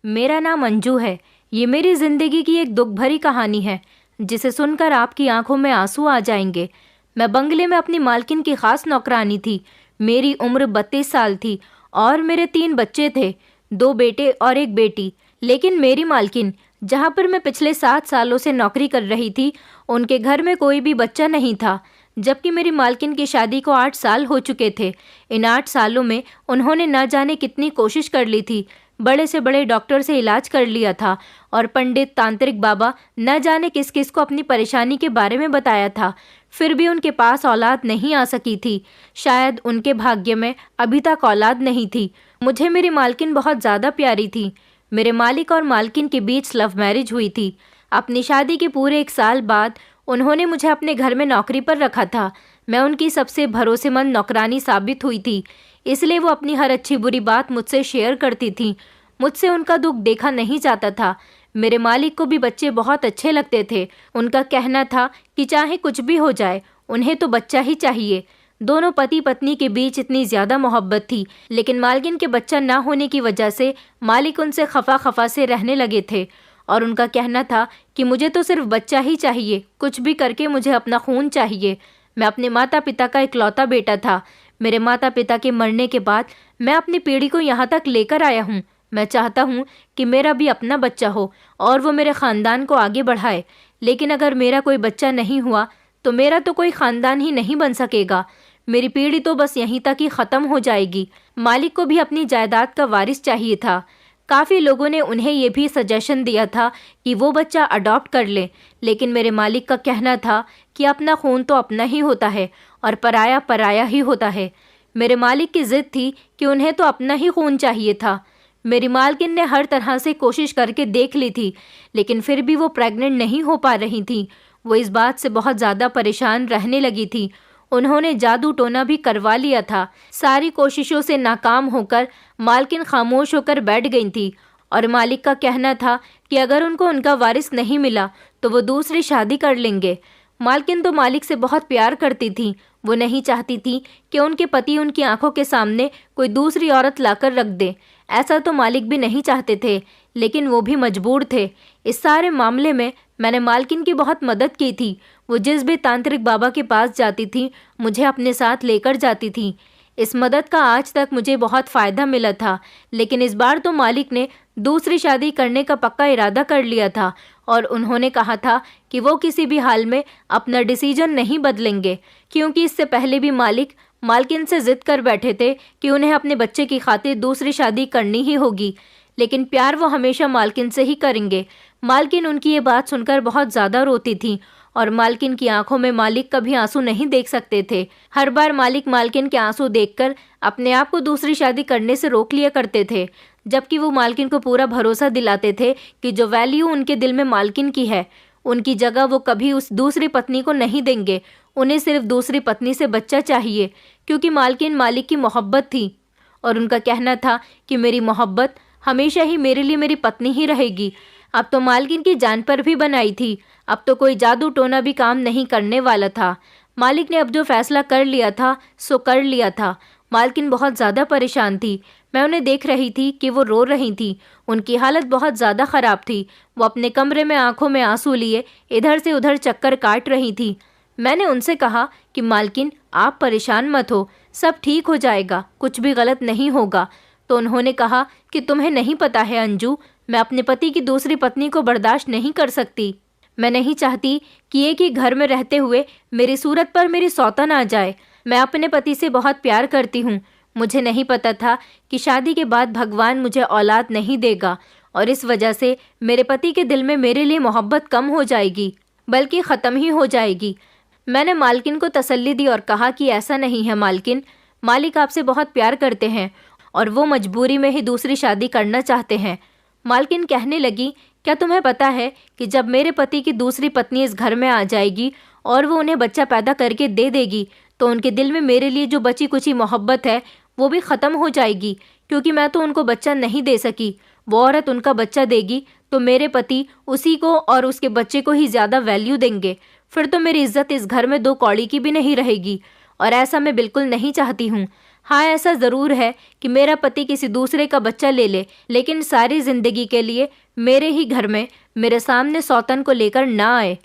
मेरा नाम अंजू है। ये मेरी जिंदगी की एक दुख भरी कहानी है जिसे सुनकर आपकी आंखों में आंसू आ जाएंगे। मैं बंगले में अपनी मालकिन की खास नौकरानी थी। मेरी उम्र 32 साल थी और मेरे 3 बच्चे थे, 2 बेटे और 1 बेटी। लेकिन मेरी मालकिन, जहाँ पर मैं पिछले 7 सालों से नौकरी कर रही थी, उनके घर में कोई भी बच्चा नहीं था, जबकि मेरी मालकिन की शादी को 8 साल हो चुके थे। इन 8 सालों में उन्होंने न जाने कितनी कोशिश कर ली थी। बड़े से बड़े डॉक्टर से इलाज कर लिया था और पंडित, तांत्रिक बाबा न जाने किस किस को अपनी परेशानी के बारे में बताया था। फिर भी उनके पास औलाद नहीं आ सकी थी। शायद उनके भाग्य में अभी तक औलाद नहीं थी। मुझे मेरी मालकिन बहुत ज़्यादा प्यारी थी। मेरे मालिक और मालकिन के बीच लव मैरिज हुई थी। अपनी शादी के पूरे 1 साल बाद उन्होंने मुझे अपने घर में नौकरी पर रखा था। मैं उनकी सबसे भरोसेमंद नौकरानी साबित हुई थी, इसलिए वो अपनी हर अच्छी बुरी बात मुझसे शेयर करती थी। मुझसे उनका दुख देखा नहीं जाता था। मेरे मालिक को भी बच्चे बहुत अच्छे लगते थे। उनका कहना था कि चाहे कुछ भी हो जाए, उन्हें तो बच्चा ही चाहिए। दोनों पति पत्नी के बीच इतनी ज़्यादा मोहब्बत थी, लेकिन मालकिन के बच्चा ना होने की वजह से मालिक उनसे खफा खफा से रहने लगे थे और उनका कहना था कि मुझे तो सिर्फ बच्चा ही चाहिए, कुछ भी करके मुझे अपना खून चाहिए। मैं अपने माता पिता का इकलौता बेटा था। मेरे माता पिता के मरने के बाद मैं अपनी पीढ़ी को यहाँ तक लेकर आया हूँ। मैं चाहता हूँ कि मेरा भी अपना बच्चा हो और वो मेरे ख़ानदान को आगे बढ़ाए। लेकिन अगर मेरा कोई बच्चा नहीं हुआ तो मेरा तो कोई ख़ानदान ही नहीं बन सकेगा। मेरी पीढ़ी तो बस यहीं तक ही ख़त्म हो जाएगी। मालिक को भी अपनी जायदाद का वारिस चाहिए था। काफ़ी लोगों ने उन्हें ये भी सजेशन दिया था कि वो बच्चा अडॉप्ट कर ले, लेकिन मेरे मालिक का कहना था कि अपना खून तो अपना ही होता है और पराया पराया ही होता है। मेरे मालिक की ज़िद थी कि उन्हें तो अपना ही खून चाहिए था। मेरी मालकिन ने हर तरह से कोशिश करके देख ली थी, लेकिन फिर भी वो प्रेग्नेंट नहीं हो पा रही थी। वो इस बात से बहुत ज़्यादा परेशान रहने लगी थी। उन्होंने जादू टोना भी करवा लिया था। सारी कोशिशों से नाकाम होकर मालकिन खामोश होकर बैठ गई थी और मालिक का कहना था कि अगर उनको उनका वारिस नहीं मिला तो वो दूसरी शादी कर लेंगे। मालकिन तो मालिक से बहुत प्यार करती थी। वो नहीं चाहती थी कि उनके पति उनकी आंखों के सामने कोई दूसरी औरत लाकर रख दे। ऐसा तो मालिक भी नहीं चाहते थे, लेकिन वो भी मजबूर थे। इस सारे मामले में मैंने मालकिन की बहुत मदद की थी। वो जिस भी तांत्रिक बाबा के पास जाती थी, मुझे अपने साथ लेकर जाती थी। इस मदद का आज तक मुझे बहुत फ़ायदा मिला था, लेकिन इस बार तो मालिक ने दूसरी शादी करने का पक्का इरादा कर लिया था और उन्होंने कहा था कि वो किसी भी हाल में अपना डिसीजन नहीं बदलेंगे, क्योंकि इससे पहले भी मालिक मालकिन से ज़िद कर बैठे थे कि उन्हें अपने बच्चे की खातिर दूसरी शादी करनी ही होगी, लेकिन प्यार वो हमेशा मालकिन से ही करेंगे। मालकिन उनकी ये बात सुनकर बहुत ज़्यादा रोती थी और मालकिन की आंखों में मालिक कभी आंसू नहीं देख सकते थे। हर बार मालिक मालकिन के आंसू देखकर अपने आप को दूसरी शादी करने से रोक लिया करते थे, जबकि वो मालकिन को पूरा भरोसा दिलाते थे कि जो वैल्यू उनके दिल में मालकिन की है, उनकी जगह वो कभी उस दूसरी पत्नी को नहीं देंगे। उन्हें सिर्फ दूसरी पत्नी से बच्चा चाहिए, क्योंकि मालकिन मालिक की मोहब्बत थी और उनका कहना था कि मेरी मोहब्बत हमेशा ही मेरे लिए मेरी पत्नी ही रहेगी। अब तो मालकिन की जान पर भी बनाई थी। अब तो कोई जादू टोना भी काम नहीं करने वाला था। मालिक ने अब जो फैसला कर लिया था सो कर लिया था। मालकिन बहुत ज़्यादा परेशान थी। मैं उन्हें देख रही थी कि वो रो रही थी। उनकी हालत बहुत ज़्यादा ख़राब थी। वो अपने कमरे में आंखों में आंसू लिए इधर से उधर चक्कर काट रही थी। मैंने उनसे कहा कि मालकिन, आप परेशान मत हो, सब ठीक हो जाएगा, कुछ भी गलत नहीं होगा। तो उन्होंने कहा कि तुम्हें नहीं पता है अंजू, मैं अपने पति की दूसरी पत्नी को बर्दाश्त नहीं कर सकती। मैं नहीं चाहती कि एक ही घर में रहते हुए मेरी सूरत पर मेरी सौतन आ जाए। मैं अपने पति से बहुत प्यार करती हूँ। मुझे नहीं पता था कि शादी के बाद भगवान मुझे औलाद नहीं देगा और इस वजह से मेरे पति के दिल में मेरे लिए मोहब्बत कम हो जाएगी, बल्कि ख़त्म ही हो जाएगी। मैंने मालकिन को तसल्ली दी और कहा कि ऐसा नहीं है मालकिन, मालिक आपसे बहुत प्यार करते हैं और वो मजबूरी में ही दूसरी शादी करना चाहते हैं। मालकिन कहने लगी, क्या तुम्हें पता है कि जब मेरे पति की दूसरी पत्नी इस घर में आ जाएगी और वो उन्हें बच्चा पैदा करके दे देगी, तो उनके दिल में मेरे लिए जो बची कुची मोहब्बत है वो भी ख़त्म हो जाएगी, क्योंकि मैं तो उनको बच्चा नहीं दे सकी। वो औरत उनका बच्चा देगी तो मेरे पति उसी को और उसके बच्चे को ही ज़्यादा वैल्यू देंगे। फिर तो मेरी इज्जत इस घर में 2 कौड़ी की भी नहीं रहेगी और ऐसा मैं बिल्कुल नहीं चाहती हूँ। हाँ, ऐसा ज़रूर है कि मेरा पति किसी दूसरे का बच्चा ले ले, लेकिन सारी ज़िंदगी के लिए मेरे ही घर में मेरे सामने सौतन को लेकर ना आए।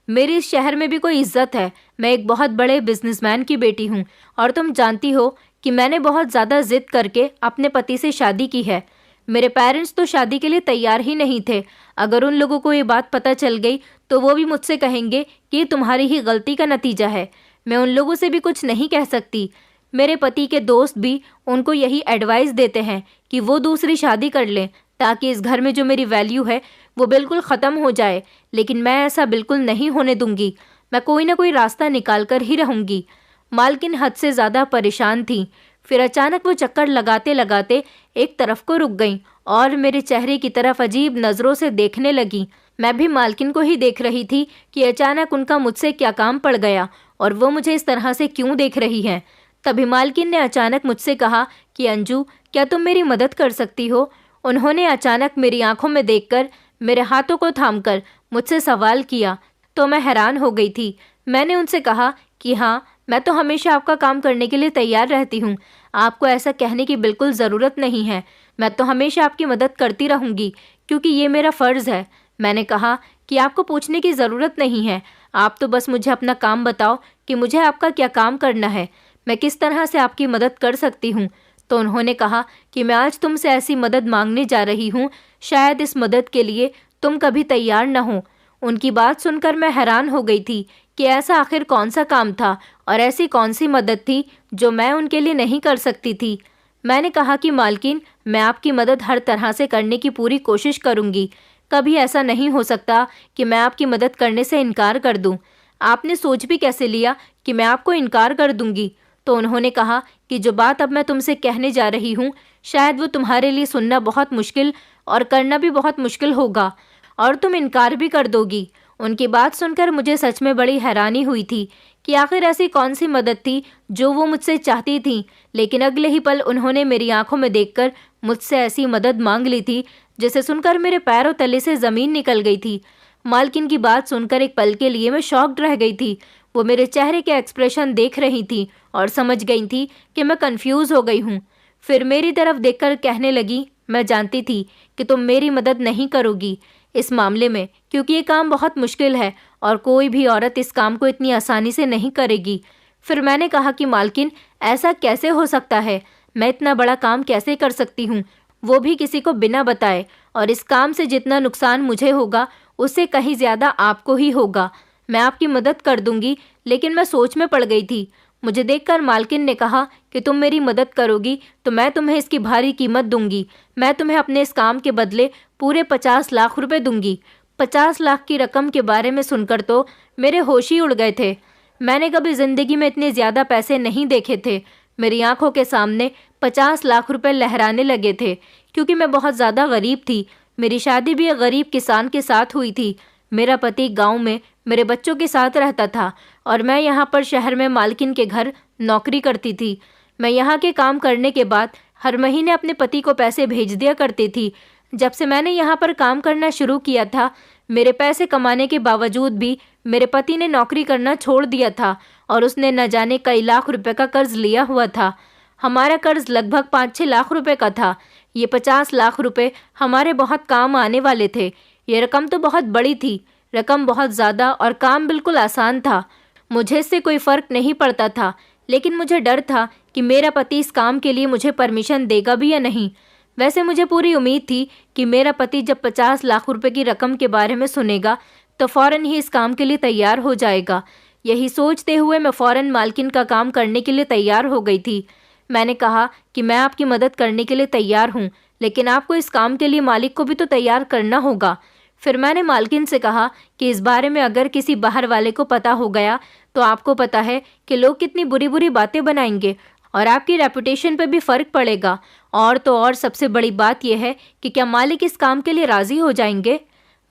मेरी इस शहर में भी कोई इज्जत है। मैं एक बहुत बड़े बिजनेसमैन की बेटी हूँ और तुम जानती हो कि मैंने बहुत ज़्यादा जिद करके अपने पति से शादी की है। मेरे पेरेंट्स तो शादी के लिए तैयार ही नहीं थे। अगर उन लोगों को ये बात पता चल गई तो वो भी मुझसे कहेंगे कि ये तुम्हारी ही गलती का नतीजा है। मैं उन लोगों से भी कुछ नहीं कह सकती। मेरे पति के दोस्त भी उनको यही एडवाइस देते हैं कि वो दूसरी शादी कर लें ताकि इस घर में जो मेरी वैल्यू है वो बिल्कुल ख़त्म हो जाए, लेकिन मैं ऐसा बिल्कुल नहीं होने दूंगी। मैं कोई ना कोई रास्ता निकाल कर ही रहूंगी। मालकिन हद से ज़्यादा परेशान थी। फिर अचानक वो चक्कर लगाते लगाते एक तरफ को रुक गईं और मेरे चेहरे की तरफ अजीब नज़रों से देखने लगी। मैं भी मालकिन को ही देख रही थी कि अचानक उनका मुझसे क्या काम पड़ गया और वो मुझे इस तरह से क्यों देख रही हैं। तभी मालकिन ने अचानक मुझसे कहा कि अंजू, क्या तुम मेरी मदद कर सकती हो? उन्होंने अचानक मेरी आंखों में देखकर मेरे हाथों को थामकर मुझसे सवाल किया तो मैं हैरान हो गई थी। मैंने उनसे कहा कि हाँ, मैं तो हमेशा आपका काम करने के लिए तैयार रहती हूँ। आपको ऐसा कहने की बिल्कुल ज़रूरत नहीं है। मैं तो हमेशा आपकी मदद करती रहूँगी क्योंकि ये मेरा फ़र्ज़ है। मैंने कहा कि आपको पूछने की ज़रूरत नहीं है। आप तो बस मुझे अपना काम बताओ कि मुझे आपका क्या काम करना है, मैं किस तरह से आपकी मदद कर सकती हूँ। तो उन्होंने कहा कि मैं आज तुमसे ऐसी मदद मांगने जा रही हूँ, शायद इस मदद के लिए तुम कभी तैयार न हो। उनकी बात सुनकर मैं हैरान हो गई थी कि ऐसा आखिर कौन सा काम था और ऐसी कौन सी मदद थी जो मैं उनके लिए नहीं कर सकती थी। मैंने कहा कि मालकिन, मैं आपकी मदद हर तरह से करने की पूरी कोशिश करूँगी। कभी ऐसा नहीं हो सकता कि मैं आपकी मदद करने से इनकार कर दूँ। आपने सोच भी कैसे लिया कि मैं आपको इनकार कर दूँगी? तो उन्होंने कहा कि जो बात अब मैं तुमसे कहने जा रही हूँ, शायद वो तुम्हारे लिए सुनना बहुत मुश्किल और करना भी बहुत मुश्किल होगा और तुम इनकार भी कर दोगी। उनकी बात सुनकर मुझे सच में बड़ी हैरानी हुई थी कि आखिर ऐसी कौन सी मदद थी जो वो मुझसे चाहती थी, लेकिन अगले ही पल उन्होंने मेरी आंखों में देखकर मुझसे ऐसी मदद मांग ली थी जिसे सुनकर मेरे पैरों तले से ज़मीन निकल गई थी। मालकिन की बात सुनकर एक पल के लिए मैं शॉक्ड रह गई थी। वो मेरे चेहरे के एक्सप्रेशन देख रही थी और समझ गई थी कि मैं कंफ्यूज हो गई हूँ। फिर मेरी तरफ देखकर कहने लगी, मैं जानती थी कि तुम मेरी मदद नहीं करोगी इस मामले में, क्योंकि ये काम बहुत मुश्किल है और कोई भी औरत इस काम को इतनी आसानी से नहीं करेगी। फिर मैंने कहा कि मालकिन, ऐसा कैसे हो सकता है? मैं इतना बड़ा काम कैसे कर सकती हूँ, वो भी किसी को बिना बताए? और इस काम से जितना नुकसान मुझे होगा उससे कहीं ज़्यादा आपको ही होगा। मैं आपकी मदद कर दूंगी, लेकिन मैं सोच में पड़ गई थी। मुझे देखकर मालकिन ने कहा कि तुम मेरी मदद करोगी तो मैं तुम्हें इसकी भारी कीमत दूंगी। मैं तुम्हें अपने इस काम के बदले पूरे 50 लाख रुपए दूंगी। 50 लाख की रकम के बारे में सुनकर तो मेरे होश ही उड़ गए थे। मैंने कभी ज़िंदगी में इतने ज़्यादा पैसे नहीं देखे थे। मेरी आंखों के सामने 50 लाख रुपए लहराने लगे थे, क्योंकि मैं बहुत ज़्यादा गरीब थी। मेरी शादी भी एक गरीब किसान के साथ हुई थी। मेरा पति गांव में मेरे बच्चों के साथ रहता था और मैं यहाँ पर शहर में मालकिन के घर नौकरी करती थी। मैं यहाँ के काम करने के बाद हर महीने अपने पति को पैसे भेज दिया करती थी। जब से मैंने यहाँ पर काम करना शुरू किया था, मेरे पैसे कमाने के बावजूद भी मेरे पति ने नौकरी करना छोड़ दिया था और उसने न जाने कई लाख रुपए का कर्ज लिया हुआ था। हमारा कर्ज लगभग 5-6 लाख रुपए का था। ये 50 लाख रुपए हमारे बहुत काम आने वाले थे। ये रकम तो बहुत बड़ी थी, रकम बहुत ज़्यादा, और काम बिल्कुल आसान था। मुझे इससे कोई फ़र्क नहीं पड़ता था, लेकिन मुझे डर था कि मेरा पति इस काम के लिए मुझे परमिशन देगा भी या नहीं। वैसे मुझे पूरी उम्मीद थी कि मेरा पति जब 50 लाख रुपए की रकम के बारे में सुनेगा तो फ़ौरन ही इस काम के लिए तैयार हो जाएगा। यही सोचते हुए मैं फ़ौरन मालकिन का काम करने के लिए तैयार हो गई थी। मैंने कहा कि मैं आपकी मदद करने के लिए तैयार हूँ, लेकिन आपको इस काम के लिए मालिक को भी तो तैयार करना होगा। फिर मैंने मालकिन से कहा कि इस बारे में अगर किसी बाहर वाले को पता हो गया तो आपको पता है कि लोग कितनी बुरी बुरी बातें बनाएंगे और आपकी रेपुटेशन पर भी फ़र्क पड़ेगा। और तो और सबसे बड़ी बात यह है कि क्या मालिक इस काम के लिए राज़ी हो जाएंगे?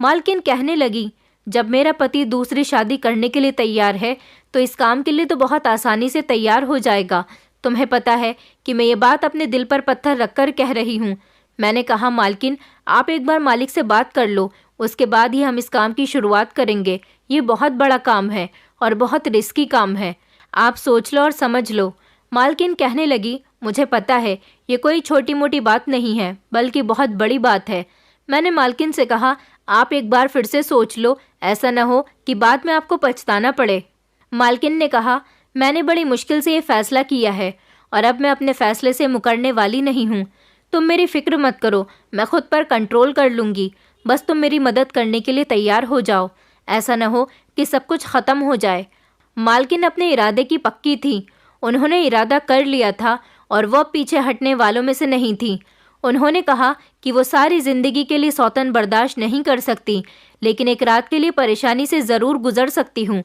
मालकिन कहने लगी, जब मेरा पति दूसरी शादी करने के लिए तैयार है तो इस काम के लिए तो बहुत आसानी से तैयार हो जाएगा। तुम्हें पता है कि मैं ये बात अपने दिल पर पत्थर रखकर कह रही हूँ। मैंने कहा, मालकिन, आप एक बार मालिक से बात कर लो, उसके बाद ही हम इस काम की शुरुआत करेंगे। ये बहुत बड़ा काम है और बहुत रिस्की काम है। आप सोच लो और समझ लो। मालकिन कहने लगी, मुझे पता है ये कोई छोटी मोटी बात नहीं है, बल्कि बहुत बड़ी बात है। मैंने मालकिन से कहा, आप एक बार फिर से सोच लो, ऐसा न हो कि बाद में आपको पछताना पड़े। मालकिन ने कहा, मैंने बड़ी मुश्किल से ये फैसला किया है और अब मैं अपने फैसले से मुकरने वाली नहीं हूँ। तुम मेरी फिक्र मत करो, मैं खुद पर कंट्रोल कर लूँगी। बस तुम मेरी मदद करने के लिए तैयार हो जाओ। ऐसा न हो कि सब कुछ ख़त्म हो जाए। मालकिन अपने इरादे की पक्की थी। उन्होंने इरादा कर लिया था और वो पीछे हटने वालों में से नहीं थी। उन्होंने कहा कि वो सारी ज़िंदगी के लिए सौतन बर्दाश्त नहीं कर सकती, लेकिन एक रात के लिए परेशानी से ज़रूर गुजर सकती हूँ,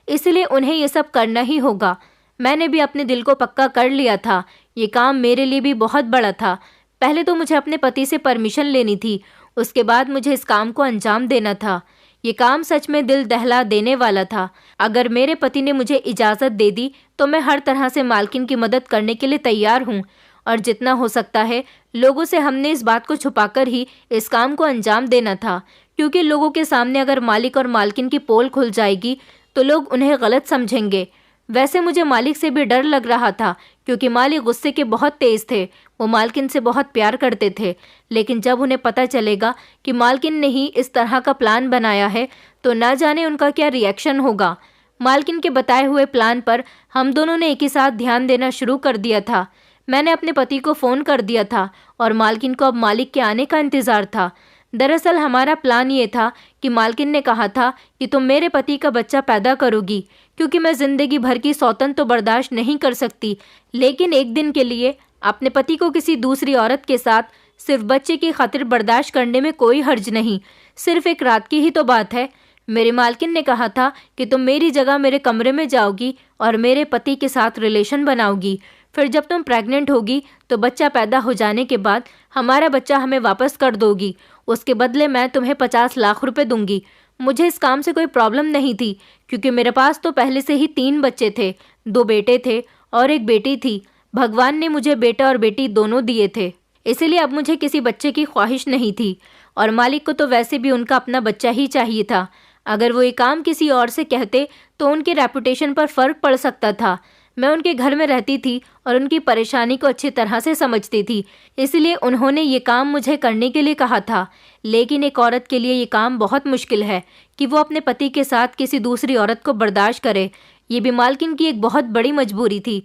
इसलिए उन्हें ये सब करना ही होगा। मैंने भी अपने दिल को पक्का कर लिया था। ये काम मेरे लिए भी बहुत बड़ा था। पहले तो मुझे अपने पति से परमिशन लेनी थी, उसके बाद मुझे इस काम को अंजाम देना था। ये काम सच में दिल दहला देने वाला था। अगर मेरे पति ने मुझे इजाज़त दे दी तो मैं हर तरह से मालकिन की मदद करने के लिए तैयार हूँ, और जितना हो सकता है लोगों से हमने इस बात को छुपाकर ही इस काम को अंजाम देना था, क्योंकि लोगों के सामने अगर मालिक और मालकिन की पोल खुल जाएगी तो लोग उन्हें गलत समझेंगे। वैसे मुझे मालिक से भी डर लग रहा था, क्योंकि मालिक गुस्से के बहुत तेज थे। वो मालकिन से बहुत प्यार करते थे, लेकिन जब उन्हें पता चलेगा कि मालकिन ने ही इस तरह का प्लान बनाया है तो ना जाने उनका क्या रिएक्शन होगा। मालकिन के बताए हुए प्लान पर हम दोनों ने एक ही साथ ध्यान देना शुरू कर दिया था। मैंने अपने पति को फ़ोन कर दिया था और मालकिन को अब मालिक के आने का इंतज़ार था। दरअसल हमारा प्लान ये था कि मालकिन ने कहा था कि तुम मेरे पति का बच्चा पैदा करोगी, क्योंकि मैं ज़िंदगी भर की सौतन तो बर्दाश्त नहीं कर सकती, लेकिन एक दिन के लिए अपने पति को किसी दूसरी औरत के साथ सिर्फ बच्चे की खातिर बर्दाश्त करने में कोई हर्ज नहीं। सिर्फ एक रात की ही तो बात है। मेरे मालकिन ने कहा था कि तुम मेरी जगह मेरे कमरे में जाओगी और मेरे पति के साथ रिलेशन बनाओगी। फिर जब तुम प्रेग्नेंट होगी तो बच्चा पैदा हो जाने के बाद हमारा बच्चा हमें वापस कर दोगी। उसके बदले मैं तुम्हें 50 लाख रुपए दूंगी। मुझे इस काम से कोई प्रॉब्लम नहीं थी, क्योंकि मेरे पास तो पहले से ही 3 बच्चे थे, 2 बेटे थे और एक बेटी थी। भगवान ने मुझे बेटा और बेटी दोनों दिए थे, इसलिए अब मुझे किसी बच्चे की ख्वाहिश नहीं थी, और मालिक को तो वैसे भी उनका अपना बच्चा ही चाहिए था। अगर वो ये काम किसी और से कहते तो उनके रेपुटेशन पर फ़र्क पड़ सकता था। मैं उनके घर में रहती थी और उनकी परेशानी को अच्छी तरह से समझती थी, इसलिए उन्होंने ये काम मुझे करने के लिए कहा था। लेकिन एक औरत के लिए ये काम बहुत मुश्किल है कि वो अपने पति के साथ किसी दूसरी औरत को बर्दाश्त करे। ये भी मालकिन की एक बहुत बड़ी मजबूरी थी।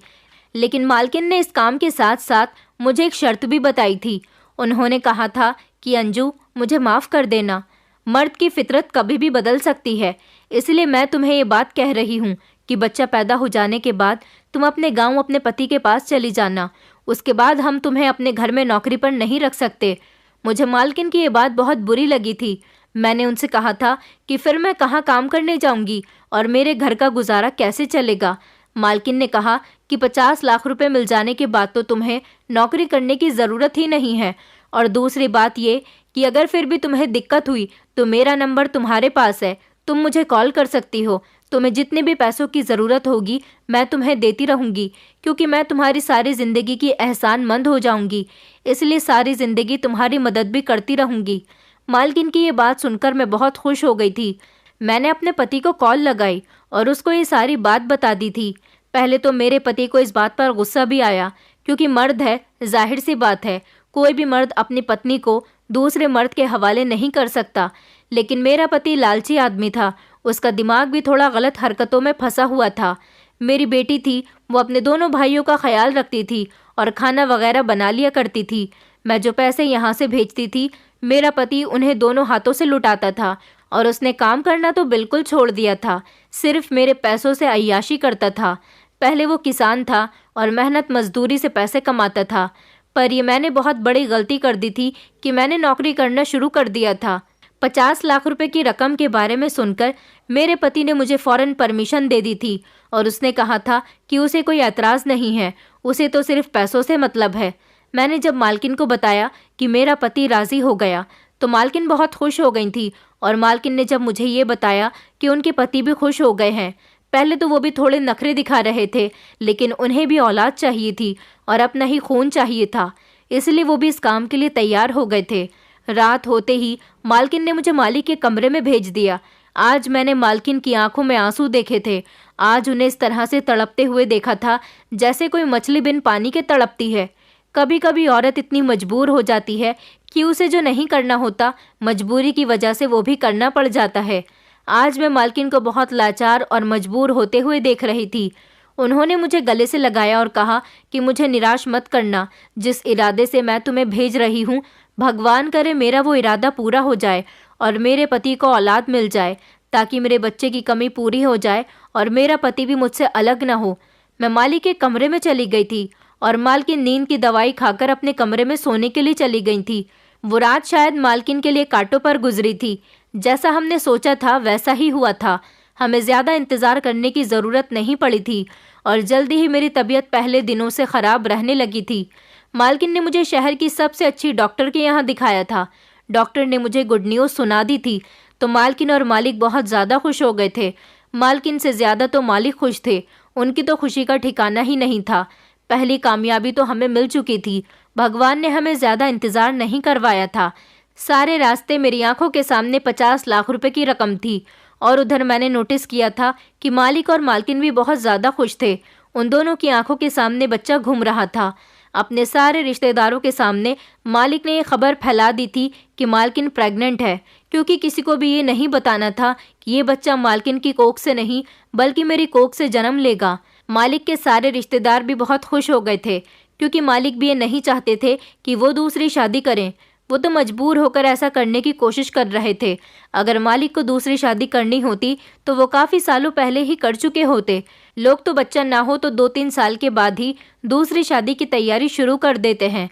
लेकिन मालकिन ने इस काम के साथ साथ मुझे एक शर्त भी बताई थी। उन्होंने कहा था कि अंजू, मुझे माफ़ कर देना, मर्द की फितरत कभी भी बदल सकती है, इसलिए मैं तुम्हें ये बात कह रही हूँ कि बच्चा पैदा हो जाने के बाद तुम अपने गांव अपने पति के पास चली जाना। उसके बाद हम तुम्हें अपने घर में नौकरी पर नहीं रख सकते। मुझे मालकिन की ये बात बहुत बुरी लगी थी। मैंने उनसे कहा था कि फिर मैं कहाँ काम करने जाऊंगी और मेरे घर का गुजारा कैसे चलेगा। मालकिन ने कहा कि 50 लाख रुपए मिल जाने के बाद तो तुम्हें नौकरी करने की ज़रूरत ही नहीं है, और दूसरी बात ये कि अगर फिर भी तुम्हें दिक्कत हुई तो मेरा नंबर तुम्हारे पास है, तुम मुझे कॉल कर सकती हो। तुम्हें जितने भी पैसों की ज़रूरत होगी मैं तुम्हें देती रहूँगी, क्योंकि मैं तुम्हारी सारी ज़िंदगी की एहसानमंद हो जाऊँगी, इसलिए सारी ज़िंदगी तुम्हारी मदद भी करती रहूँगी। मालकिन की ये बात सुनकर मैं बहुत खुश हो गई थी। मैंने अपने पति को कॉल लगाई और उसको ये सारी बात बता दी थी। पहले तो मेरे पति को इस बात पर गुस्सा भी आया, क्योंकि मर्द है, जाहिर सी बात है, कोई भी मर्द अपनी पत्नी को दूसरे मर्द के हवाले नहीं कर सकता। लेकिन मेरा पति लालची आदमी था, उसका दिमाग भी थोड़ा गलत हरकतों में फंसा हुआ था। मेरी बेटी थी, वो अपने दोनों भाइयों का ख्याल रखती थी और खाना वगैरह बना लिया करती थी। मैं जो पैसे यहाँ से भेजती थी मेरा पति उन्हें दोनों हाथों से लुटाता था, और उसने काम करना तो बिल्कुल छोड़ दिया था, सिर्फ मेरे पैसों से अय्याशी करता था। पहले वो किसान था और मेहनत मजदूरी से पैसे कमाता था, पर ये मैंने बहुत बड़ी गलती कर दी थी कि मैंने नौकरी करना शुरू कर दिया था। 50 लाख रुपए की रकम के बारे में सुनकर मेरे पति ने मुझे फ़ौरन परमिशन दे दी थी, और उसने कहा था कि उसे कोई एतराज़ नहीं है, उसे तो सिर्फ पैसों से मतलब है। मैंने जब मालकिन को बताया कि मेरा पति राज़ी हो गया तो मालकिन बहुत खुश हो गई थी, और मालकिन ने जब मुझे ये बताया कि उनके पति भी खुश हो गए हैं, पहले तो वो भी थोड़े नखरे दिखा रहे थे, लेकिन उन्हें भी औलाद चाहिए थी और अपना ही खून चाहिए था, इसलिए वो भी इस काम के लिए तैयार हो गए थे। रात होते ही मालकिन ने मुझे मालिक के कमरे में भेज दिया। आज मैंने मालकिन की आंखों में आंसू देखे थे। आज उन्हें इस तरह से तड़पते हुए देखा था जैसे कोई मछली बिन पानी के तड़पती है। कभी कभी औरत इतनी मजबूर हो जाती है कि उसे जो नहीं करना होता, मजबूरी की वजह से वो भी करना पड़ जाता है। आज मैं मालकिन को बहुत लाचार और मजबूर होते हुए देख रही थी। उन्होंने मुझे गले से लगाया और कहा कि मुझे निराश मत करना। जिस इरादे से मैं तुम्हें भेज रही हूँ, भगवान करे मेरा वो इरादा पूरा हो जाए और मेरे पति को औलाद मिल जाए, ताकि मेरे बच्चे की कमी पूरी हो जाए और मेरा पति भी मुझसे अलग न हो। मैं मालिक के कमरे में चली गई थी और मालकिन नींद की दवाई खाकर अपने कमरे में सोने के लिए चली गई थी। वो रात शायद मालकिन के लिए कांटों पर गुजरी थी। जैसा हमने सोचा था वैसा ही हुआ था। हमें ज़्यादा इंतज़ार करने की ज़रूरत नहीं पड़ी थी और जल्दी ही मेरी तबीयत पहले दिनों से ख़राब रहने लगी थी। मालकिन ने मुझे शहर की सबसे अच्छी डॉक्टर के यहाँ दिखाया था। डॉक्टर ने मुझे गुड न्यूज़ सुना दी थी तो मालकिन और मालिक बहुत ज़्यादा खुश हो गए थे। मालकिन से ज़्यादा तो मालिक खुश थे। उनकी तो खुशी का ठिकाना ही नहीं था। पहली कामयाबी तो हमें मिल चुकी थी। भगवान ने हमें ज़्यादा इंतज़ार नहीं करवाया था। सारे रास्ते मेरी आंखों के सामने 50 लाख रुपए की रकम थी और उधर मैंने नोटिस किया था कि मालिक और मालकिन भी बहुत ज़्यादा खुश थे। उन दोनों की आंखों के सामने बच्चा घूम रहा था। अपने सारे रिश्तेदारों के सामने मालिक ने ये खबर फैला दी थी कि मालकिन प्रेग्नेंट है, क्योंकि किसी को भी ये नहीं बताना था कि ये बच्चा मालकिन की कोख से नहीं बल्कि मेरी कोख से जन्म लेगा। मालिक के सारे रिश्तेदार भी बहुत खुश हो गए थे, क्योंकि मालिक भी ये नहीं चाहते थे कि वो दूसरी शादी करें। वो तो मजबूर होकर ऐसा करने की कोशिश कर रहे थे। अगर मालिक को दूसरी शादी करनी होती तो वो काफ़ी सालों पहले ही कर चुके होते। लोग तो बच्चा ना हो तो 2-3 साल के बाद ही दूसरी शादी की तैयारी शुरू कर देते हैं।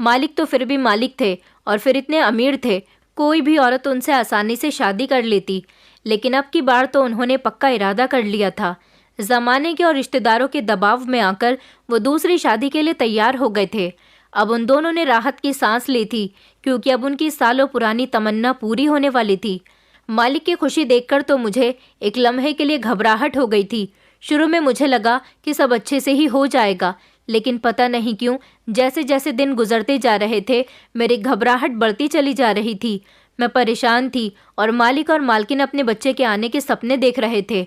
मालिक तो फिर भी मालिक थे और फिर इतने अमीर थे, कोई भी औरत उनसे आसानी से शादी कर लेती। लेकिन अब की बार तो उन्होंने पक्का इरादा कर लिया था। ज़माने के और रिश्तेदारों के दबाव में आकर वो दूसरी शादी के लिए तैयार हो गए थे। अब उन दोनों ने राहत की सांस ली थी, क्योंकि अब उनकी सालों पुरानी तमन्ना पूरी होने वाली थी। मालिक की खुशी देखकर तो मुझे एक लम्हे के लिए घबराहट हो गई थी। शुरू में मुझे लगा कि सब अच्छे से ही हो जाएगा, लेकिन पता नहीं क्यों जैसे जैसे दिन गुजरते जा रहे थे मेरी घबराहट बढ़ती चली जा रही थी। मैं परेशान थी और मालिक और मालकिन अपने बच्चे के आने के सपने देख रहे थे।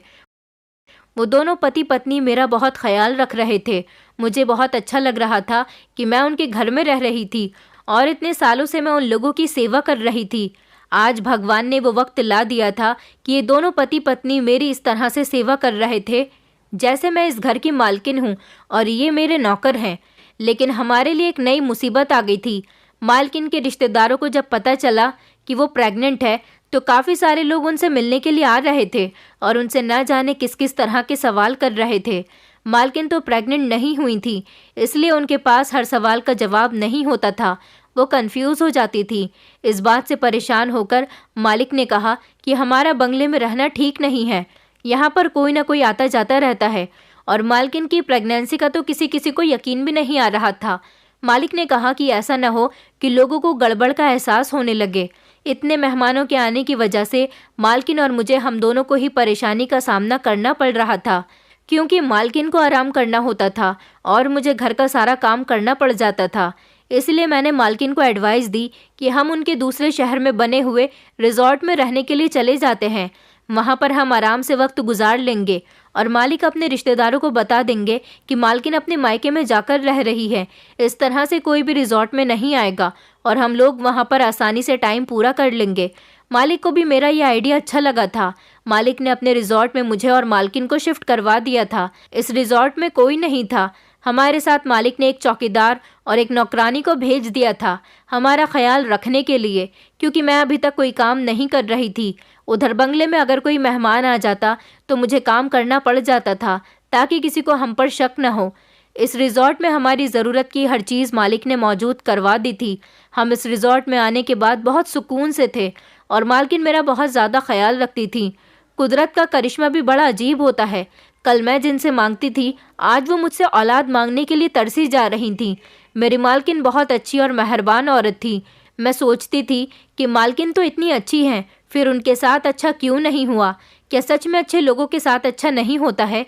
वो दोनों पति पत्नी मेरा बहुत ख्याल रख रहे थे। मुझे बहुत अच्छा लग रहा था कि मैं उनके घर में रह रही थी और इतने सालों से मैं उन लोगों की सेवा कर रही थी। आज भगवान ने वो वक्त ला दिया था कि ये दोनों पति पत्नी मेरी इस तरह से सेवा कर रहे थे जैसे मैं इस घर की मालकिन हूँ और ये मेरे नौकर हैं। लेकिन हमारे लिए एक नई मुसीबत आ गई थी। मालकिन के रिश्तेदारों को जब पता चला कि वो प्रेग्नेंट है तो काफ़ी सारे लोग उनसे मिलने के लिए आ रहे थे और उनसे न जाने किस किस तरह के सवाल कर रहे थे। मालकिन तो प्रेग्नेंट नहीं हुई थी, इसलिए उनके पास हर सवाल का जवाब नहीं होता था। वो कंफ्यूज हो जाती थी। इस बात से परेशान होकर मालिक ने कहा कि हमारा बंगले में रहना ठीक नहीं है। यहाँ पर कोई ना कोई आता जाता रहता है और मालकिन की प्रेगनेंसी का तो किसी किसी को यकीन भी नहीं आ रहा था। मालिक ने कहा कि ऐसा न हो कि लोगों को गड़बड़ का एहसास होने लगे। इतने मेहमानों के आने की वजह से मालकिन और मुझे हम दोनों को ही परेशानी का सामना करना पड़ रहा था, क्योंकि मालकिन को आराम करना होता था और मुझे घर का सारा काम करना पड़ जाता था। इसलिए मैंने मालकिन को एडवाइस दी कि हम उनके दूसरे शहर में बने हुए रिजॉर्ट में रहने के लिए चले जाते हैं। वहाँ पर हम आराम से वक्त गुजार लेंगे और मालिक अपने रिश्तेदारों को बता देंगे कि मालकिन अपने मायके में जाकर रह रही है। इस तरह से कोई भी रिजॉर्ट में नहीं आएगा और हम लोग वहाँ पर आसानी से टाइम पूरा कर लेंगे। मालिक को भी मेरा ये आइडिया अच्छा लगा था। मालिक ने अपने रिजॉर्ट में मुझे और मालकिन को शिफ्ट करवा दिया था। इस रिजॉर्ट में कोई नहीं था। हमारे साथ मालिक ने एक चौकीदार और एक नौकरानी को भेज दिया था हमारा ख्याल रखने के लिए, क्योंकि मैं अभी तक कोई काम नहीं कर रही थी। उधर बंगले में अगर कोई मेहमान आ जाता तो मुझे काम करना पड़ जाता था, ताकि किसी को हम पर शक न हो। इस रिजॉर्ट में हमारी ज़रूरत की हर चीज़ मालिक ने मौजूद करवा दी थी। हम इस रिजॉर्ट में आने के बाद बहुत सुकून से थे और मालकिन मेरा बहुत ज़्यादा ख्याल रखती थी। कुदरत का करिश्मा भी बड़ा अजीब होता है। कल मैं जिनसे मांगती थी, आज वो मुझसे औलाद मांगने के लिए तरसी जा रही थी। मेरी मालकिन बहुत अच्छी और मेहरबान औरत थी। मैं सोचती थी कि मालकिन तो इतनी अच्छी हैं, फिर उनके साथ अच्छा क्यों नहीं हुआ? क्या सच में अच्छे लोगों के साथ अच्छा नहीं होता है?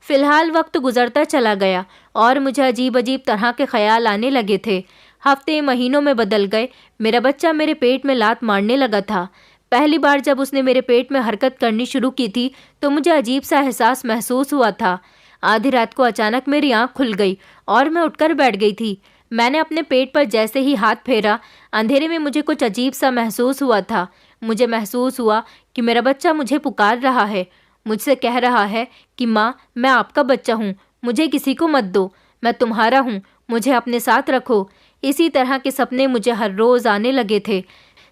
फ़िलहाल वक्त गुजरता चला गया और मुझे अजीब अजीब तरह के ख्याल आने लगे थे। हफ्ते महीनों में बदल गए। मेरा बच्चा मेरे पेट में लात मारने लगा था। पहली बार जब उसने मेरे पेट में हरकत करनी शुरू की थी तो मुझे अजीब सा एहसास महसूस हुआ था। आधी रात को अचानक मेरी आंख खुल गई और मैं उठकर बैठ गई थी। मैंने अपने पेट पर जैसे ही हाथ फेरा, अंधेरे में मुझे कुछ अजीब सा महसूस हुआ था। मुझे महसूस हुआ कि मेरा बच्चा मुझे पुकार रहा है, मुझसे कह रहा है कि माँ, मैं आपका बच्चा हूँ, मुझे किसी को मत दो, मैं तुम्हारा हूँ, मुझे अपने साथ रखो। इसी तरह के सपने मुझे हर रोज़ आने लगे थे।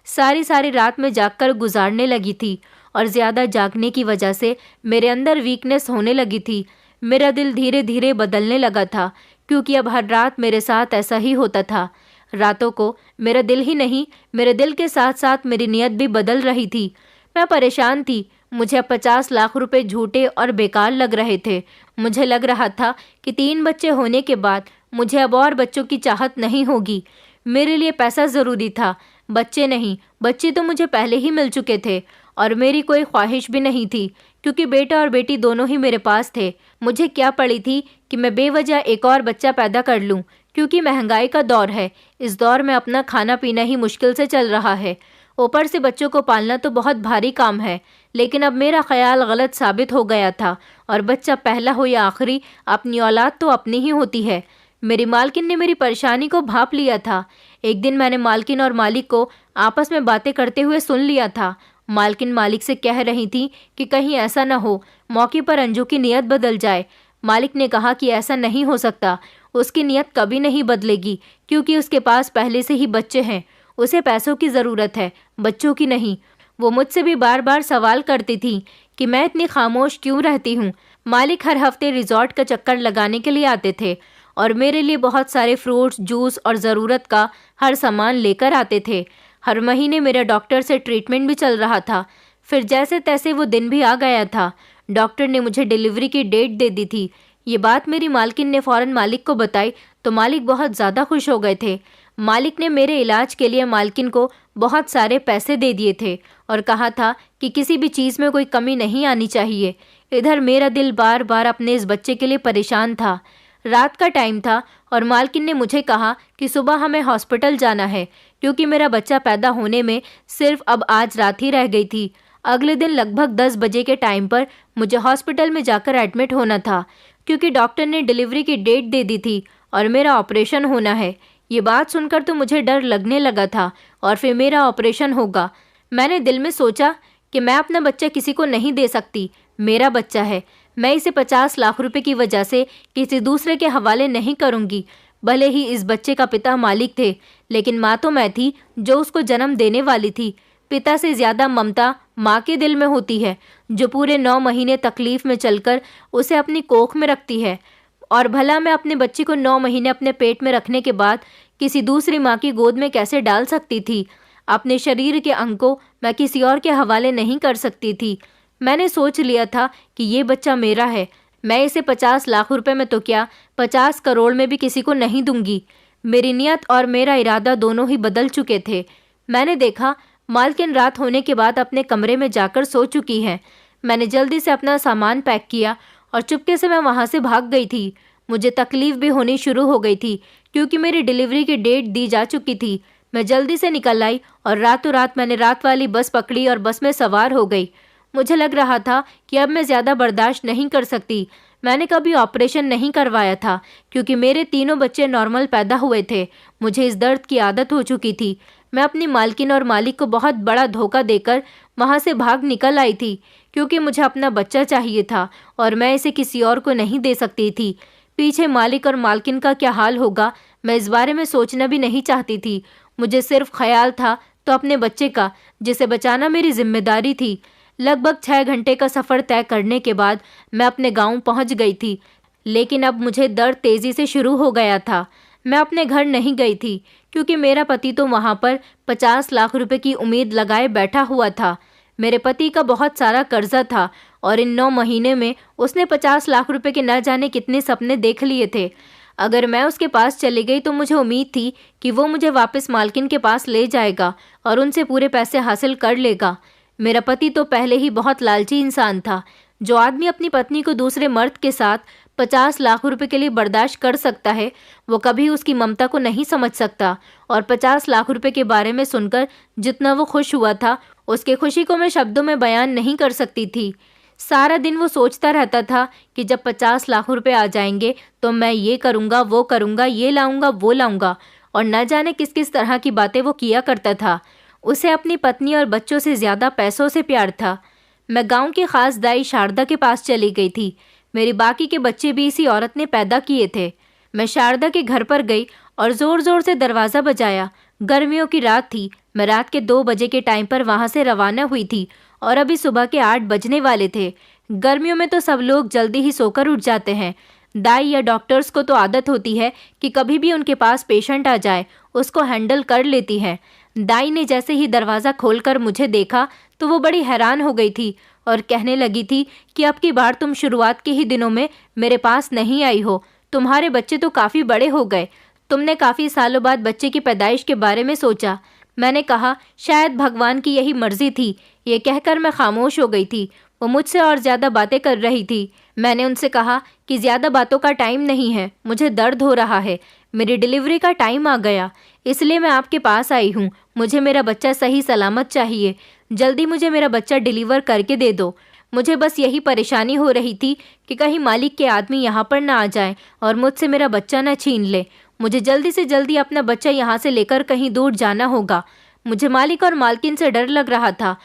सारी सारी रात में जागकर गुजारने लगी थी और ज़्यादा जागने की वजह से मेरे अंदर वीकनेस होने लगी थी। मेरा दिल धीरे धीरे बदलने लगा था, क्योंकि अब हर रात मेरे साथ ऐसा ही होता था। रातों को मेरा दिल ही नहीं, मेरे दिल के साथ साथ मेरी नीयत भी बदल रही थी। मैं परेशान थी। मुझे अब 50 लाख रुपए झूठे और बेकार लग रहे थे। मुझे लग रहा था कि 3 बच्चे होने के बाद मुझे अब और बच्चों की चाहत नहीं होगी। मेरे लिए पैसा ज़रूरी था, बच्चे नहीं। बच्चे तो मुझे पहले ही मिल चुके थे और मेरी कोई ख्वाहिश भी नहीं थी, क्योंकि बेटा और बेटी दोनों ही मेरे पास थे। मुझे क्या पड़ी थी कि मैं बेवजह एक और बच्चा पैदा कर लूं, क्योंकि महंगाई का दौर है। इस दौर में अपना खाना पीना ही मुश्किल से चल रहा है। ऊपर से बच्चों को पालना तो बहुत भारी काम है। लेकिन अब मेरा ख्याल गलत साबित हो गया था, और बच्चा पहला हो या आखिरी, अपनी औलाद तो अपनी ही होती है। मेरी मालकिन ने मेरी परेशानी को भांप लिया था। एक दिन मैंने मालकिन और मालिक को आपस में बातें करते हुए सुन लिया था। मालकिन मालिक से कह रही थी कि कहीं ऐसा न हो मौके पर अंजू की नीयत बदल जाए। मालिक ने कहा कि ऐसा नहीं हो सकता, उसकी नीयत कभी नहीं बदलेगी, क्योंकि उसके पास पहले से ही बच्चे हैं। उसे पैसों की ज़रूरत है, बच्चों की नहीं। वो मुझसे भी बार बार सवाल करती थी कि मैं इतनी खामोश क्यों रहती हूँ। मालिक हर हफ्ते रिजॉर्ट का चक्कर लगाने के लिए आते थे और मेरे लिए बहुत सारे फ्रूट्स, जूस और ज़रूरत का हर सामान लेकर आते थे। हर महीने मेरा डॉक्टर से ट्रीटमेंट भी चल रहा था। फिर जैसे तैसे वो दिन भी आ गया था। डॉक्टर ने मुझे डिलीवरी की डेट दे दी थी। ये बात मेरी मालकिन ने फ़ौरन मालिक को बताई तो मालिक बहुत ज़्यादा खुश हो गए थे। मालिक ने मेरे इलाज के लिए मालकिन को बहुत सारे पैसे दे दिए थे और कहा था कि किसी भी चीज़ में कोई कमी नहीं आनी चाहिए। इधर मेरा दिल बार बार अपने इस बच्चे के लिए परेशान था। रात का टाइम था और मालकिन ने मुझे कहा कि सुबह हमें हॉस्पिटल जाना है, क्योंकि मेरा बच्चा पैदा होने में सिर्फ अब आज रात ही रह गई थी। अगले दिन लगभग 10 बजे के टाइम पर मुझे हॉस्पिटल में जाकर एडमिट होना था, क्योंकि डॉक्टर ने डिलीवरी की डेट दे दी थी और मेरा ऑपरेशन होना है। ये बात सुनकर तो मुझे डर लगने लगा था और फिर मेरा ऑपरेशन होगा। मैंने दिल में सोचा कि मैं अपना बच्चा किसी को नहीं दे सकती, मेरा बच्चा है। मैं इसे 50 लाख रुपए की वजह से किसी दूसरे के हवाले नहीं करूंगी। भले ही इस बच्चे का पिता मालिक थे, लेकिन माँ तो मैं थी जो उसको जन्म देने वाली थी। पिता से ज़्यादा ममता माँ के दिल में होती है, जो पूरे 9 महीने तकलीफ में चलकर उसे अपनी कोख में रखती है। और भला मैं अपने बच्चे को 9 महीने अपने पेट में रखने के बाद किसी दूसरी माँ की गोद में कैसे डाल सकती थी? अपने शरीर के अंग को मैं किसी और के हवाले नहीं कर सकती थी। मैंने सोच लिया था कि ये बच्चा मेरा है। मैं इसे 50 लाख रुपए में तो क्या, 50 करोड़ में भी किसी को नहीं दूंगी। मेरी नियत और मेरा इरादा दोनों ही बदल चुके थे। मैंने देखा मालकिन रात होने के बाद अपने कमरे में जाकर सो चुकी है। मैंने जल्दी से अपना सामान पैक किया और चुपके से मैं वहाँ से भाग गई थी। मुझे तकलीफ भी होनी शुरू हो गई थी, क्योंकि मेरी डिलीवरी की डेट दी जा चुकी थी। मैं जल्दी से निकल आई और रातों रात मैंने रात वाली बस पकड़ी और बस में सवार हो गई। मुझे लग रहा था कि अब मैं ज़्यादा बर्दाश्त नहीं कर सकती। मैंने कभी ऑपरेशन नहीं करवाया था, क्योंकि मेरे तीनों बच्चे नॉर्मल पैदा हुए थे। मुझे इस दर्द की आदत हो चुकी थी। मैं अपनी मालकिन और मालिक को बहुत बड़ा धोखा देकर वहाँ से भाग निकल आई थी, क्योंकि मुझे अपना बच्चा चाहिए था और मैं इसे किसी और को नहीं दे सकती थी। पीछे मालिक और मालकिन का क्या हाल होगा, मैं इस बारे में सोचना भी नहीं चाहती थी। मुझे सिर्फ ख्याल था तो अपने बच्चे का, जिसे बचाना मेरी जिम्मेदारी थी। लगभग 6 घंटे का सफ़र तय करने के बाद मैं अपने गांव पहुंच गई थी, लेकिन अब मुझे दर्द तेज़ी से शुरू हो गया था। मैं अपने घर नहीं गई थी, क्योंकि मेरा पति तो वहां पर 50 लाख रुपए की उम्मीद लगाए बैठा हुआ था। मेरे पति का बहुत सारा कर्जा था और इन 9 महीने में उसने 50 लाख रुपए के न जाने कितने सपने देख लिए थे। अगर मैं उसके पास चली गई तो मुझे उम्मीद थी कि वो मुझे वापस मालकिन के पास ले जाएगा और उनसे पूरे पैसे हासिल कर लेगा। मेरा पति तो पहले ही बहुत लालची इंसान था। जो आदमी अपनी पत्नी को दूसरे मर्द के साथ 50 लाख रुपए के लिए बर्दाश्त कर सकता है, वो कभी उसकी ममता को नहीं समझ सकता। और 50 लाख रुपए के बारे में सुनकर जितना वो खुश हुआ था, उसकी खुशी को मैं शब्दों में बयान नहीं कर सकती थी। सारा दिन वो सोचता रहता था कि जब 50 लाख रुपए आ जाएंगे तो मैं ये करूँगा, वो करूँगा, ये लाऊंगा, वो लाऊंगा, और न जाने किस किस तरह की बातें वो किया करता था। उसे अपनी पत्नी और बच्चों से ज़्यादा पैसों से प्यार था। मैं गांव की खास दाई शारदा के पास चली गई थी। मेरे बाकी के बच्चे भी इसी औरत ने पैदा किए थे। मैं शारदा के घर पर गई और ज़ोर ज़ोर से दरवाज़ा बजाया। गर्मियों की रात थी। मैं रात के 2 बजे के टाइम पर वहाँ से रवाना हुई थी और अभी सुबह के 8 बजने वाले थे। गर्मियों में तो सब लोग जल्दी ही सोकर उठ जाते हैं। दाई या डॉक्टर्स को तो आदत होती है कि कभी भी उनके पास पेशेंट आ जाए उसको हैंडल कर लेती हैं। दाई ने जैसे ही दरवाज़ा खोलकर मुझे देखा तो वो बड़ी हैरान हो गई थी और कहने लगी थी कि अब की बार तुम शुरुआत के ही दिनों में मेरे पास नहीं आई हो। तुम्हारे बच्चे तो काफ़ी बड़े हो गए। तुमने काफ़ी सालों बाद बच्चे की पैदाइश के बारे में सोचा। मैंने कहा, शायद भगवान की यही मर्जी थी। ये कहकर मैं खामोश हो गई थी। वो मुझसे और ज़्यादा बातें कर रही थी। मैंने उनसे कहा कि ज़्यादा बातों का टाइम नहीं है, मुझे दर्द हो रहा है, मेरी डिलीवरी का टाइम आ गया, इसलिए मैं आपके पास आई हूँ। मुझे मेरा बच्चा सही सलामत चाहिए। जल्दी मुझे मेरा बच्चा डिलीवर करके दे दो। मुझे बस यही परेशानी हो रही थी कि कहीं मालिक के आदमी यहाँ पर ना आ जाएं और मुझसे मेरा बच्चा न छीन ले। मुझे जल्दी से जल्दी अपना बच्चा यहाँ से लेकर कहीं दूर जाना होगा। मुझे मालिक और मालकिन से डर लग रहा था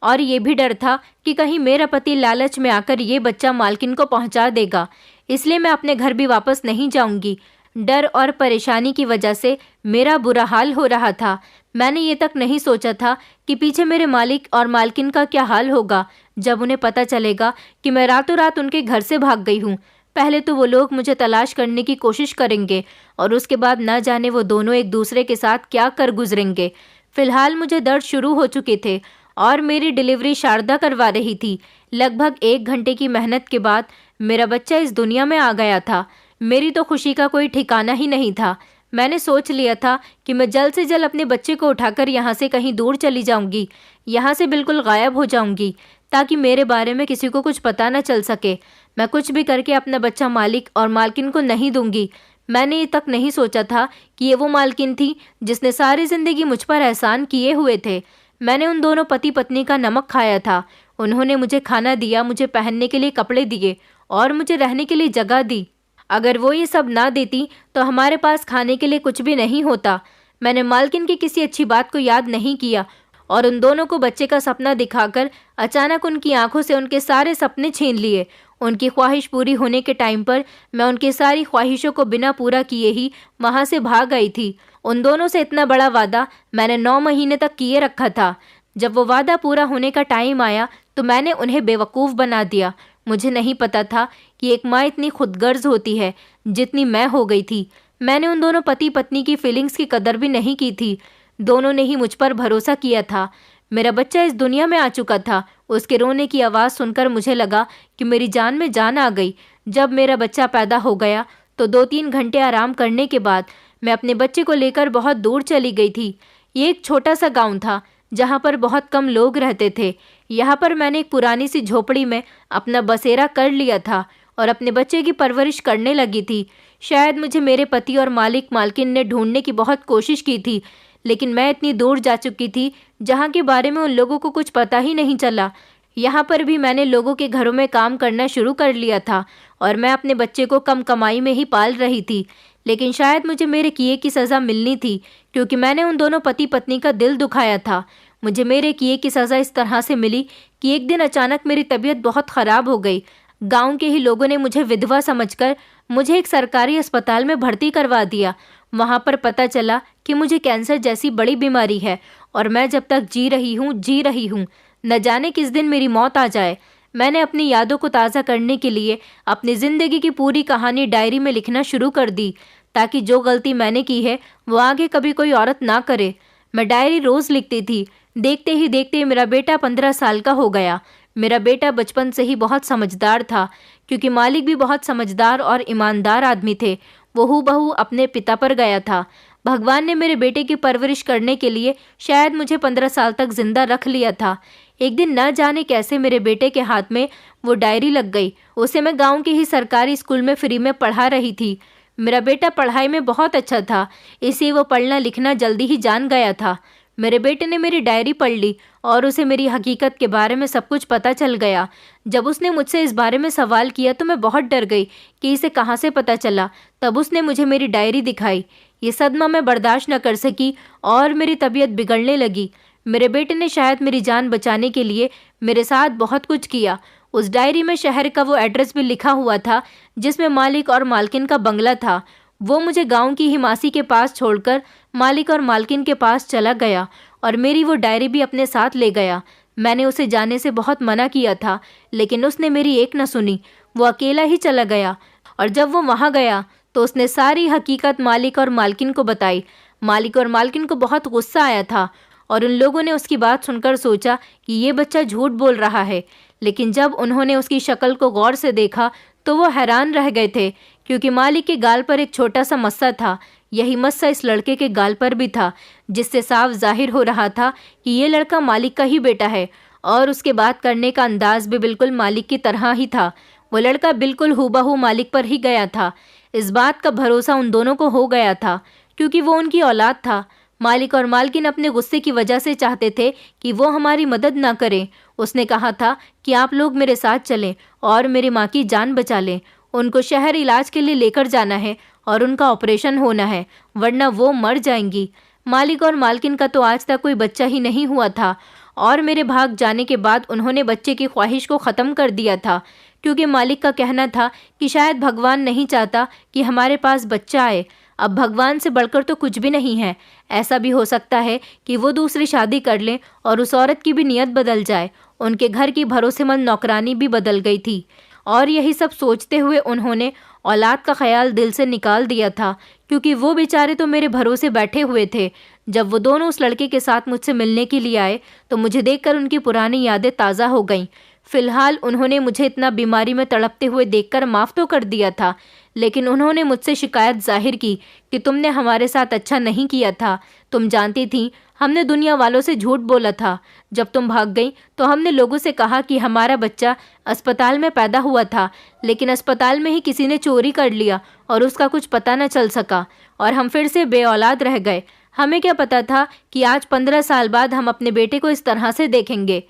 और ये भी डर था कि कहीं मेरा पति लालच में आकर ये बच्चा मालकिन को पहुँचा देगा, इसलिए मैं अपने घर भी वापस नहीं जाऊँगी। डर और परेशानी की वजह से मेरा बुरा हाल हो रहा था। मैंने ये तक नहीं सोचा था कि पीछे मेरे मालिक और मालकिन का क्या हाल होगा जब उन्हें पता चलेगा कि मैं रातों रात उनके घर से भाग गई हूँ। पहले तो वो लोग मुझे तलाश करने की कोशिश करेंगे और उसके बाद न जाने वो दोनों एक दूसरे के साथ क्या कर गुजरेंगे। फिलहाल मुझे दर्द शुरू हो चुके थे और मेरी डिलीवरी शारदा करवा रही थी। लगभग 1 घंटे की मेहनत के बाद मेरा बच्चा इस दुनिया में आ गया था। मेरी तो खुशी का कोई ठिकाना ही नहीं था। मैंने सोच लिया था कि मैं जल्द से जल्द अपने बच्चे को उठाकर यहाँ से कहीं दूर चली जाऊँगी, यहाँ से बिल्कुल गायब हो जाऊँगी, ताकि मेरे बारे में किसी को कुछ पता न चल सके। मैं कुछ भी करके अपना बच्चा मालिक और मालकिन को नहीं दूंगी। मैंने ये तक नहीं सोचा था कि ये वो मालकिन थी जिसने सारी ज़िंदगी मुझ पर एहसान किए हुए थे। मैंने उन दोनों पति पत्नी का नमक खाया था। उन्होंने मुझे खाना दिया, मुझे पहनने के लिए कपड़े दिए और मुझे रहने के लिए जगह दी। अगर वो ये सब ना देती तो हमारे पास खाने के लिए कुछ भी नहीं होता। मैंने मालकिन की किसी अच्छी बात को याद नहीं किया और उन दोनों को बच्चे का सपना दिखाकर अचानक उनकी आंखों से उनके सारे सपने छीन लिए। उनकी ख्वाहिश पूरी होने के टाइम पर मैं उनकी सारी ख्वाहिशों को बिना पूरा किए ही वहाँ से भाग गई थी। उन दोनों से इतना बड़ा वादा मैंने 9 महीने तक किए रखा था। जब वो वादा पूरा होने का टाइम आया तो मैंने उन्हें बेवकूफ़ बना दिया। मुझे नहीं पता था कि एक माँ इतनी खुदगर्ज होती है जितनी मैं हो गई थी। मैंने उन दोनों पति पत्नी की फीलिंग्स की कदर भी नहीं की थी। दोनों ने ही मुझ पर भरोसा किया था। मेरा बच्चा इस दुनिया में आ चुका था। उसके रोने की आवाज़ सुनकर मुझे लगा कि मेरी जान में जान आ गई। जब मेरा बच्चा पैदा हो गया तो 2-3 घंटे आराम करने के बाद मैं अपने बच्चे को लेकर बहुत दूर चली गई थी। ये एक छोटा सा गांव था जहाँ पर बहुत कम लोग रहते थे। यहाँ पर मैंने एक पुरानी सी झोपड़ी में अपना बसेरा कर लिया था और अपने बच्चे की परवरिश करने लगी थी। शायद मुझे मेरे पति और मालिक मालकिन ने ढूंढने की बहुत कोशिश की थी, लेकिन मैं इतनी दूर जा चुकी थी जहाँ के बारे में उन लोगों को कुछ पता ही नहीं चला। यहाँ पर भी मैंने लोगों के घरों में काम करना शुरू कर लिया था और मैं अपने बच्चे को कम कमाई में ही पाल रही थी। लेकिन शायद मुझे मेरे किए की सज़ा मिलनी थी, क्योंकि मैंने उन दोनों पति पत्नी का दिल दुखाया था। मुझे मेरे किए की सज़ा इस तरह से मिली कि एक दिन अचानक मेरी तबीयत बहुत ख़राब हो गई। गांव के ही लोगों ने मुझे विधवा समझकर मुझे एक सरकारी अस्पताल में भर्ती करवा दिया। वहां पर पता चला कि मुझे कैंसर जैसी बड़ी बीमारी है और मैं जब तक जी रही हूँ, न जाने किस दिन मेरी मौत आ जाए। मैंने अपनी यादों को ताज़ा करने के लिए अपनी ज़िंदगी की पूरी कहानी डायरी में लिखना शुरू कर दी, ताकि जो गलती मैंने की है वो आगे कभी कोई औरत ना करे। मैं डायरी रोज़ लिखती थी। देखते ही देखते मेरा बेटा 15 साल का हो गया। मेरा बेटा बचपन से ही बहुत समझदार था, क्योंकि मालिक भी बहुत समझदार और ईमानदार आदमी थे। वो हूबहू अपने पिता पर गया था। भगवान ने मेरे बेटे की परवरिश करने के लिए शायद मुझे 15 साल तक जिंदा रख लिया था। एक दिन न जाने कैसे मेरे बेटे के हाथ में वो डायरी लग गई। उसे मैं गांव के ही सरकारी स्कूल में फ्री में पढ़ा रही थी। मेरा बेटा पढ़ाई में बहुत अच्छा था, इसे वो पढ़ना लिखना जल्दी ही जान गया था। मेरे बेटे ने मेरी डायरी पढ़ ली और उसे मेरी हकीकत के बारे में सब कुछ पता चल गया। जब उसने मुझसे इस बारे में सवाल किया तो मैं बहुत डर गई कि इसे कहाँ से पता चला। तब उसने मुझे मेरी डायरी दिखाई। ये सदमा मैं बर्दाश्त न कर सकी और मेरी तबीयत बिगड़ने लगी। मेरे बेटे ने शायद मेरी जान बचाने के लिए मेरे साथ बहुत कुछ किया। उस डायरी में शहर का वो एड्रेस भी लिखा हुआ था जिसमें मालिक और मालकिन का बंगला था। वो मुझे गांव की हिमासी के पास छोड़कर मालिक और मालकिन के पास चला गया और मेरी वो डायरी भी अपने साथ ले गया। मैंने उसे जाने से बहुत मना किया था, लेकिन उसने मेरी एक न सुनी। वो अकेला ही चला गया और जब वो वहाँ गया तो उसने सारी हकीकत मालिक और मालकिन को बताई। मालिक और मालकिन को बहुत गुस्सा आया था और उन लोगों ने उसकी बात सुनकर सोचा कि ये बच्चा झूठ बोल रहा है। लेकिन जब उन्होंने उसकी शक्ल को गौर से देखा तो वो हैरान रह गए थे, क्योंकि मालिक के गाल पर एक छोटा सा मस्सा था। यही मस्सा इस लड़के के गाल पर भी था, जिससे साफ जाहिर हो रहा था कि ये लड़का मालिक का ही बेटा है। और उसके बात करने का अंदाज भी बिल्कुल मालिक की तरह ही था। वो लड़का बिल्कुल हूबहू मालिक पर ही गया था। इस बात का भरोसा उन दोनों को हो गया था, क्योंकि वो उनकी औलाद था। मालिक और मालकिन अपने गुस्से की वजह से चाहते थे कि वो हमारी मदद ना करें। उसने कहा था कि आप लोग मेरे साथ चलें और मेरी माँ की जान बचा लें। उनको शहर इलाज के लिए लेकर जाना है और उनका ऑपरेशन होना है, वरना वो मर जाएंगी। मालिक और मालकिन का तो आज तक कोई बच्चा ही नहीं हुआ था और मेरे भाग जाने के बाद उन्होंने बच्चे की ख्वाहिश को ख़त्म कर दिया था, क्योंकि मालिक का कहना था कि शायद भगवान नहीं चाहता कि हमारे पास बच्चा आए। अब भगवान से बढ़कर तो कुछ भी नहीं है। ऐसा भी हो सकता है कि वो दूसरी शादी कर लें और उस औरत की भी नीयत बदल जाए। उनके घर की भरोसेमंद नौकरानी भी बदल गई थी और यही सब सोचते हुए उन्होंने औलाद का ख्याल दिल से निकाल दिया था, क्योंकि वो बेचारे तो मेरे भरोसे बैठे हुए थे। जब वो दोनों उस लड़के के साथ मुझसे मिलने के लिए आए तो मुझे देखकर उनकी पुरानी यादें ताज़ा हो गईं। फिलहाल उन्होंने मुझे इतना बीमारी में तड़पते हुए देखकर माफ़ तो कर दिया था, लेकिन उन्होंने मुझसे शिकायत जाहिर की कि तुमने हमारे साथ अच्छा नहीं किया था। तुम जानती थी हमने दुनिया वालों से झूठ बोला था। जब तुम भाग गई तो हमने लोगों से कहा कि हमारा बच्चा अस्पताल में पैदा हुआ था, लेकिन अस्पताल में ही किसी ने चोरी कर लिया और उसका कुछ पता न चल सका और हम फिर से बे औलाद रह गए। हमें क्या पता था कि आज 15 साल बाद हम अपने बेटे को इस तरह से देखेंगे।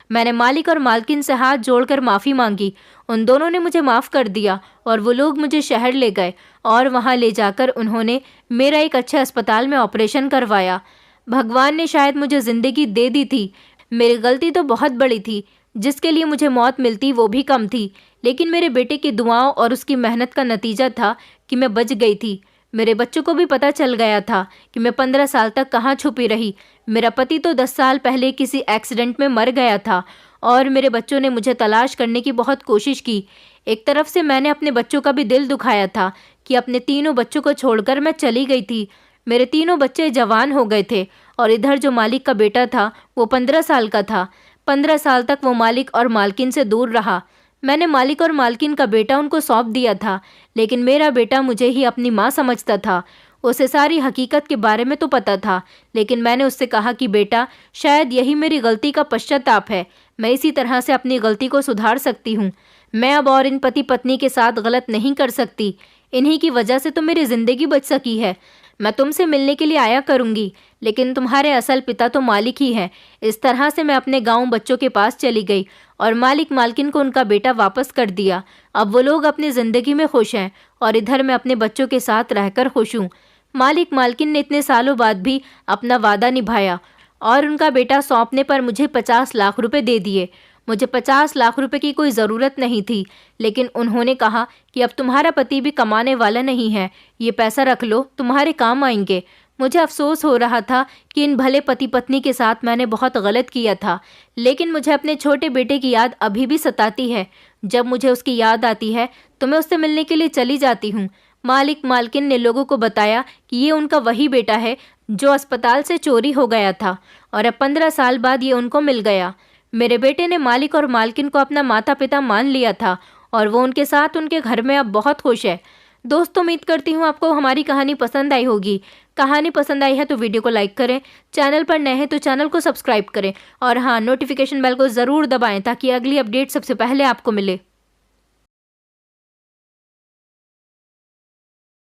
मैंने मालिक और मालकिन से हाथ जोड़कर माफ़ी मांगी। उन दोनों ने मुझे माफ़ कर दिया और वो लोग मुझे शहर ले गए और वहाँ ले जाकर उन्होंने मेरा एक अच्छे अस्पताल में ऑपरेशन करवाया। भगवान ने शायद मुझे ज़िंदगी दे दी थी। मेरी गलती तो बहुत बड़ी थी, जिसके लिए मुझे मौत मिलती वो भी कम थी, लेकिन मेरे बेटे की दुआओं और उसकी मेहनत का नतीजा था कि मैं बच गई थी। मेरे बच्चों को भी पता चल गया था कि मैं 15 साल तक कहाँ छुपी रही। मेरा पति तो 10 साल पहले किसी एक्सीडेंट में मर गया था और मेरे बच्चों ने मुझे तलाश करने की बहुत कोशिश की। एक तरफ से मैंने अपने बच्चों का भी दिल दुखाया था कि अपने तीनों बच्चों को छोड़कर मैं चली गई थी। मेरे तीनों बच्चे जवान हो गए थे और इधर जो मालिक का बेटा था वो 15 साल का था। 15 साल तक वो मालिक और मालकिन से दूर रहा। मैंने मालिक और मालकिन का बेटा उनको सौंप दिया था, लेकिन मेरा बेटा मुझे ही अपनी माँ समझता था। उसे सारी हकीकत के बारे में तो पता था, लेकिन मैंने उससे कहा कि बेटा, शायद यही मेरी गलती का पश्चाताप है। मैं इसी तरह से अपनी गलती को सुधार सकती हूँ। मैं अब और इन पति पत्नी के साथ गलत नहीं कर सकती। इन्हीं की वजह से तो मेरी ज़िंदगी बच सकी है। मैं तुमसे मिलने के लिए आया करूँगी, लेकिन तुम्हारे असल पिता तो मालिक ही हैं। इस तरह से मैं अपने गाँव बच्चों के पास चली गई और मालिक मालकिन को उनका बेटा वापस कर दिया। अब वो लोग अपनी ज़िंदगी में खुश हैं और इधर मैं अपने बच्चों के साथ रहकर खुश हूँ। मालिक मालकिन ने इतने सालों बाद भी अपना वादा निभाया और उनका बेटा सौंपने पर मुझे 50 लाख रुपए दे दिए। मुझे 50 लाख रुपए की कोई ज़रूरत नहीं थी, लेकिन उन्होंने कहा कि अब तुम्हारा पति भी कमाने वाला नहीं है, ये पैसा रख लो, तुम्हारे काम आएंगे। मुझे अफसोस हो रहा था कि इन भले पति पत्नी के साथ मैंने बहुत गलत किया था, लेकिन मुझे अपने छोटे बेटे की याद अभी भी सताती है। जब मुझे उसकी याद आती है तो मैं उससे मिलने के लिए चली जाती हूँ। मालिक मालकिन ने लोगों को बताया कि ये उनका वही बेटा है जो अस्पताल से चोरी हो गया था और अब 15 साल बाद ये उनको मिल गया। मेरे बेटे ने मालिक और मालकिन को अपना माता पिता मान लिया था और वो उनके साथ उनके घर में अब बहुत खुश है। दोस्तों, उम्मीद करती हूँ आपको हमारी कहानी पसंद आई होगी। कहानी पसंद आई है तो वीडियो को लाइक करें, चैनल पर नए हैं तो चैनल को सब्सक्राइब करें और हाँ, नोटिफिकेशन बेल को ज़रूर दबाएं ताकि अगली अपडेट सबसे पहले आपको मिले।